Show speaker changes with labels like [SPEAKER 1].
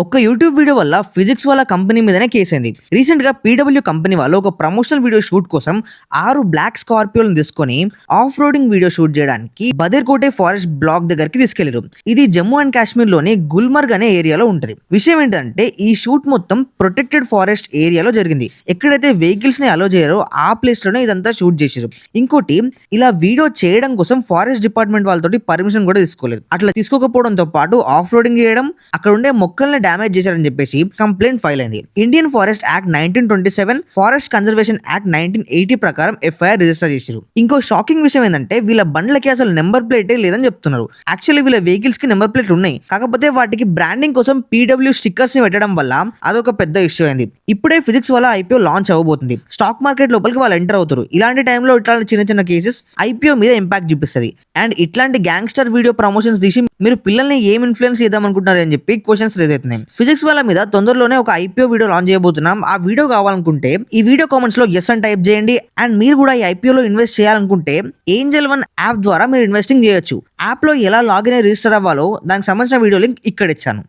[SPEAKER 1] ఒక్క YouTube video వల్ల physics వాళ్ళ కంపెనీ మీదనే కేసైంది. రీసెంట్ గా పీడబ్ల్యూ కంపెనీ వాళ్ళు ఒక ప్రమోషనల్ వీడియో షూట్ కోసం 6 బ్లాక్ స్కార్పియోలను తీసుకొని ఆఫ్ రోడింగ్ వీడియో షూట్ చేయడానికి బదేర్కోటే ఫారెస్ట్ బ్లాక్ దగ్గరికి తీసుకెళ్లారు. ఇది జమ్మూ అండ్ కాశ్మీర్ లోని గుల్మర్గ్ అనే ఏరియాలో ఉంటది. విషయం ఏంటంటే ఈ షూట్ మొత్తం ప్రొటెక్టెడ్ ఫారెస్ట్ ఏరియాలో జరిగింది. ఎక్కడైతే వెహికల్స్ ని అలో చేయరో ఆ ప్లేస్ లోనే ఇదంతా షూట్ చేశారు. ఇంకోటి, ఇలా వీడియో చేయడం కోసం ఫారెస్ట్ డిపార్ట్మెంట్ వాళ్ళతోటి పర్మిషన్ కూడా తీసుకోలేదు. అట్లా తీసుకోకపోవడంతో పాటు ఆఫ్ రోడింగ్ చేయడం, అక్కడ ఉండే మొక్కల్ని డ్యామేజ్ చేశారని చెప్పేసి కంప్లైంట్ ఫైల్ అయింది. Indian forest act 1927, forest conservation act 1980 ప్రకారం ఎఫ్ఐఆర్ రిజిస్టర్ చేశారు. ఇంకో షాకింగ్ విషయం ఏంటంటే వీళ్ళ బండ్లకి అసలు నెంబర్ ప్లేటే లేదని చెప్తున్నారు. యాక్చువల్లీ వీళ్ళ వెహికల్స్ కి నెంబర్ ప్లేట్ ఉన్నాయి, కాకపోతే వాటికి బ్రాండింగ్ కోసం పీడబ్ల్యూ స్టిక్కర్స్ ని పెట్టడం వల్ల అదొక పెద్ద ఇష్యూ అయింది. ఇప్పుడే ఫిజిక్స్ వల్ల ఐపీఓ లాంచ్ అవ్వబోతుంది. స్టాక్ మార్కెట్ లోపలికి వాళ్ళు ఎంటర్ అవుతారు. ఇలాంటి టైంలో ఇట్లాంటి చిన్న చిన్న కేసెస్ ఐపీఓ మీద ఇంపాక్ట్ చూపిస్తుంది. అండ్ ఇట్లాంటి గ్యాంగ్స్టర్ వీడియో ప్రమోషన్స్ తీసి మీరు పిల్లల్ని ఏం ఇన్ఫ్లుయెన్స్ చేద్దాం అనుకుంటున్నారు అని చెప్పి క్వశ్చన్స్ రేజ్ అవుతున్నాయి. ఫిజిక్స్ వాళ్ళ మీద తొందరలోనే ఒక ఐపీఓ వీడియో లాంచ్ చేయబోతున్నాం. ఆ వీడియో కావాలనుకుంటే ఈ వీడియో కామెంట్స్ లో ఎస్ అని టైప్ చేయండి. అండ్ మీరు కూడా ఈ ఐపీఓలో ఇన్వెస్ట్ చేయాలనుకుంటే ఏంజల్ వన్ యాప్ ద్వారా మీరు ఇన్వెస్టింగ్ చేయొచ్చు. యాప్ లో ఎలా లాగిన్ అయ్యి రిజిస్టర్ అవ్వాలో దానికి సంబంధించిన వీడియో లింక్ ఇక్కడ ఇచ్చాను.